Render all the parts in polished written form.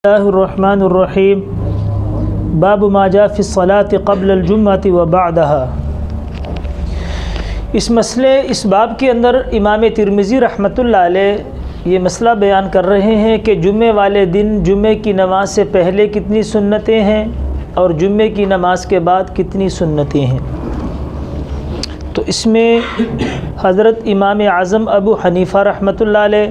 اللہ الرحمن الرحیم باب ما جاء فی الصلاة قبل الجمعة وبعدها۔ اس باب کے اندر امام ترمذی رحمۃ اللہ علیہ یہ مسئلہ بیان کر رہے ہیں کہ جمعے والے دن جمعے کی نماز سے پہلے کتنی سنتیں ہیں اور جمعے کی نماز کے بعد کتنی سنتیں ہیں۔ تو اس میں حضرت امام اعظم ابو حنیفہ رحمۃ اللہ علیہ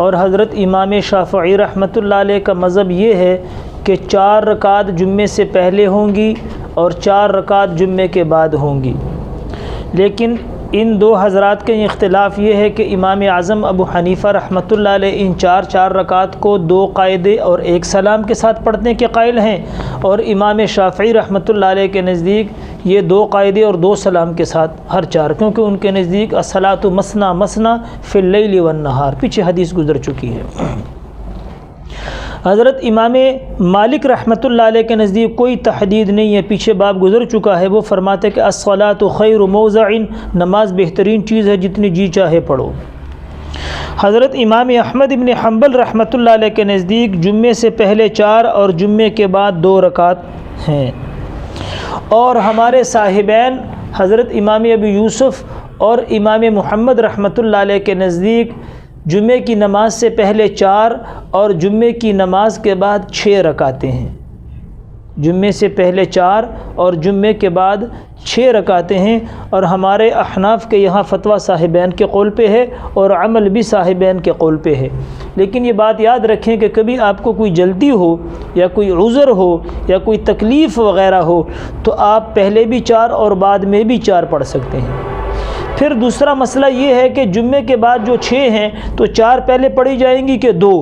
اور حضرت امام شافعی رحمۃ اللہ علیہ کا مذہب یہ ہے کہ 4 رکعت جمعے سے پہلے ہوں گی اور 4 رکعت جمعے کے بعد ہوں گی، لیکن ان دو حضرات کے اختلاف یہ ہے کہ امام اعظم ابو حنیفہ رحمۃ اللہ علیہ ان 4 رکعت کو 2 قاعدے اور 1 سلام کے ساتھ پڑھنے کے قائل ہیں، اور امام شافعی رحمۃ اللہ علیہ کے نزدیک یہ 2 قاعدے اور 2 سلام کے ساتھ ہر 4، کیونکہ ان کے نزدیک الصلاۃ مثنی مثنی فی اللیل والنہار، پیچھے حدیث گزر چکی ہے۔ حضرت امام مالک رحمۃ اللہ علیہ کے نزدیک کوئی تحدید نہیں ہے، پیچھے باب گزر چکا ہے، وہ فرماتے کہ الصلاۃ خیر موضع، نماز بہترین چیز ہے، جتنی جی چاہے پڑھو۔ حضرت امام احمد ابن حنبل رحمۃ اللہ علیہ کے نزدیک جمعے سے پہلے 4 اور جمعے کے بعد 2 رکعت ہیں، اور ہمارے صاحبین حضرت امام ابی یوسف اور امام محمد رحمۃ اللہ علیہ کے نزدیک جمعے کی نماز سے پہلے 4 اور جمعے کی نماز کے بعد 6 رکعتیں ہیں۔ جمعے سے پہلے 4 اور جمعے کے بعد 6 رکعتیں ہیں، اور ہمارے احناف کے یہاں فتویٰ صاحبین کے قول پہ ہے اور عمل بھی صاحبین کے قول پہ ہے۔ لیکن یہ بات یاد رکھیں کہ کبھی آپ کو کوئی جلدی ہو یا کوئی عذر ہو یا کوئی تکلیف وغیرہ ہو تو آپ پہلے بھی 4 اور بعد میں بھی 4 پڑھ سکتے ہیں۔ پھر دوسرا مسئلہ یہ ہے کہ جمعے کے بعد جو 6 ہیں تو 4 پہلے پڑھی جائیں گی کہ 2؟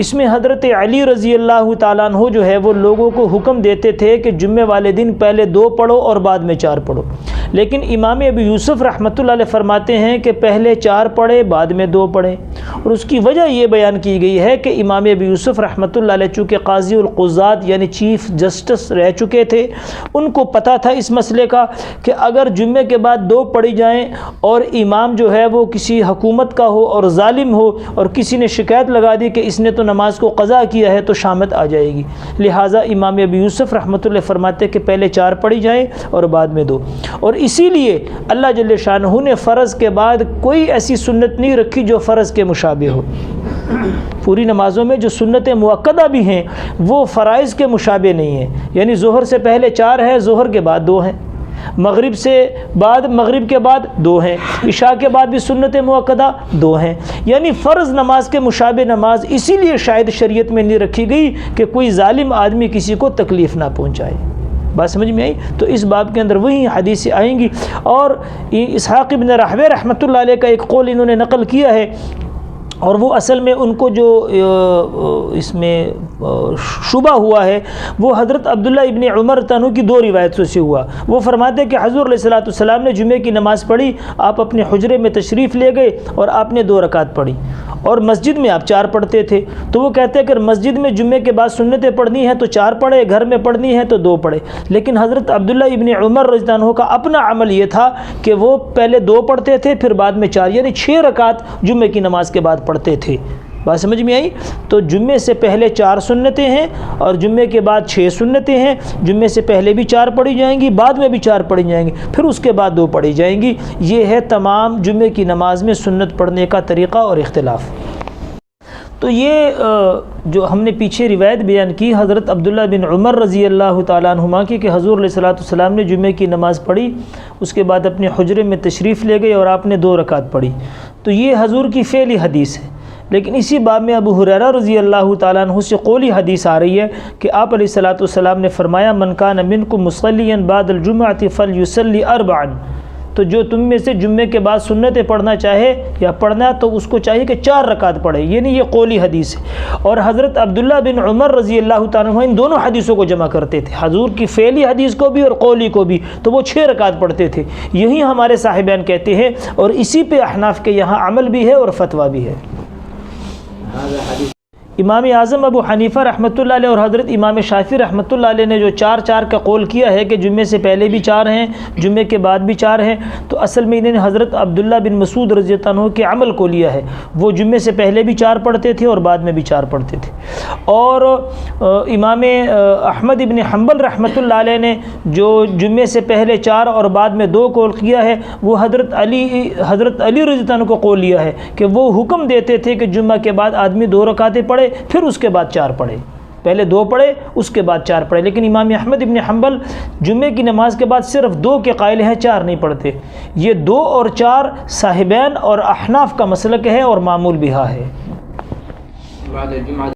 اس میں حضرت علی رضی اللہ تعالیٰ عنہ جو ہے وہ لوگوں کو حکم دیتے تھے کہ جمعے والے دن پہلے 2 پڑھو اور بعد میں 4 پڑھو، لیکن امام ابی یوسف رحمۃ اللہ علیہ فرماتے ہیں کہ پہلے 4 پڑھے بعد میں 2 پڑھیں، اور اس کی وجہ یہ بیان کی گئی ہے کہ امام ابی یوسف رحمۃ اللہ علیہ چونکہ قاضی القضات یعنی چیف جسٹس رہ چکے تھے، ان کو پتہ تھا اس مسئلے کا کہ اگر جمعے کے بعد 2 پڑھی جائیں اور امام جو ہے وہ کسی حکومت کا ہو اور ظالم ہو اور کسی نے شکایت لگا دی کہ اس نے تو نماز کو قضا کیا ہے تو شامت آ جائے گی، لہٰذا امام ابی یوسف رحمۃ اللہ فرماتے کہ پہلے 4 پڑھی جائیں اور بعد میں 2، اور اسی لیے اللہ جل شانہ نے فرض کے بعد کوئی ایسی سنت نہیں رکھی جو فرض کے مشابہ ہو۔ پوری نمازوں میں جو سنتیں مؤکدہ بھی ہیں وہ فرائض کے مشابہ نہیں ہیں، یعنی ظہر سے پہلے 4 ہے، ظہر کے بعد 2 ہیں، مغرب سے بعد مغرب کے بعد 2 ہیں، عشاء کے بعد بھی سنت مؤکدہ 2 ہیں، یعنی فرض نماز کے مشابہ نماز اسی لیے شاید شریعت میں نہیں رکھی گئی کہ کوئی ظالم آدمی کسی کو تکلیف نہ پہنچائے۔ بات سمجھ میں آئی؟ تو اس باب کے اندر وہی حدیثیں آئیں گی، اور اسحاق ابن راہویہ رحمۃ اللہ علیہ کا ایک قول انہوں نے نقل کیا ہے، اور وہ اصل میں ان کو جو اس میں شبہ ہوا ہے وہ حضرت عبداللہ ابن عمر تنہو کی 2 روایتوں سے ہوا۔ وہ فرماتے ہیں کہ حضور علیہ الصلوۃ والسلام نے جمعے کی نماز پڑھی، آپ اپنے حجرے میں تشریف لے گئے اور آپ نے 2 رکعت پڑھی، اور مسجد میں آپ 4 پڑھتے تھے، تو وہ کہتے ہیں کہ مسجد میں جمعے کے بعد سنتیں پڑھنی ہیں تو 4 پڑھے، گھر میں پڑھنی ہے تو 2 پڑھے، لیکن حضرت عبداللہ ابن عمر رضی اللہ عنہ کا اپنا عمل یہ تھا کہ وہ پہلے 2 پڑھتے تھے پھر بعد میں 4، یعنی 6 رکعت جمعے کی نماز کے بعد پڑھتے تھے۔ بات سمجھ میں آئی؟ تو جمعے سے پہلے 4 سنتیں ہیں اور جمعے کے بعد 6 سنتیں ہیں، جمعے سے پہلے بھی 4 پڑھی جائیں گی، بعد میں بھی 4 پڑھی جائیں گی، پھر اس کے بعد 2 پڑھی جائیں گی۔ یہ ہے تمام جمعے کی نماز میں سنت پڑھنے کا طریقہ اور اختلاف۔ تو یہ جو ہم نے پیچھے روایت بیان کی حضرت عبداللہ بن عمر رضی اللہ تعالیٰ عنہما کی کہ حضور علیہ الصلوۃ والسلام نے جمعے کی نماز پڑھی، اس کے بعد اپنے حجرے میں تشریف لے گئے اور آپ نے 2 رکعت پڑھی، تو یہ حضور کی فعلی حدیث ہے۔ لیکن اسی باب میں ابو ہریرہ رضی اللہ تعالیٰ عنہ سے قولی حدیث آ رہی ہے کہ آپ علیہ الصلوۃ والسلام نے فرمایا من کان منکم مصلیا بعد الجمعۃ فلیصلی 4، تو جو تم میں سے جمعے کے بعد سنتیں پڑھنا چاہے یا پڑھنا تو اس کو چاہیے کہ 4 رکعت پڑھے، یعنی یہ قولی حدیث ہے۔ اور حضرت عبداللہ بن عمر رضی اللہ تعالیٰ عنہ ان دونوں حدیثوں کو جمع کرتے تھے، حضور کی فعلی حدیث کو بھی اور قولی کو بھی، تو وہ 6 رکعت پڑھتے تھے، یہی ہمارے صاحبین کہتے ہیں، اور اسی پہ احناف کے یہاں عمل بھی ہے اور فتویٰ بھی ہے۔ امام اعظم ابو حنیفہ رحمۃ اللہ علیہ اور حضرت امام شافعی رحمۃ اللہ علیہ نے جو 4 کا قول کیا ہے کہ جمعے سے پہلے بھی 4 ہیں، جمعے کے بعد بھی 4 ہیں، تو اصل میں انہوں نے حضرت عبداللہ بن مسعود رضی اللہ عنہ کے عمل کو لیا ہے۔ وہ جمعے سے پہلے بھی 4 پڑھتے تھے اور بعد میں بھی 4 پڑھتے تھے۔ اور امام احمد ابن حنبل رحمۃ اللہ علیہ نے جو جمعے سے پہلے 4 اور بعد میں 2 قول کیا ہے، وہ حضرت علی رضی اللہ عنہ کو قول لیا ہے کہ وہ حکم دیتے تھے کہ جمعہ کے بعد آدمی 2 رکعتیں پڑھے پھر اس کے بعد 4 پڑھے، پہلے 2 پڑھے اس کے بعد 4 پڑھے۔ لیکن امام احمد ابن حنبل جمعے کی نماز کے بعد صرف 2 کے قائل ہیں، 4 نہیں پڑھتے۔ یہ 2 اور 4 صاحبین اور احناف کا مسلک ہے اور معمول بہا ہے۔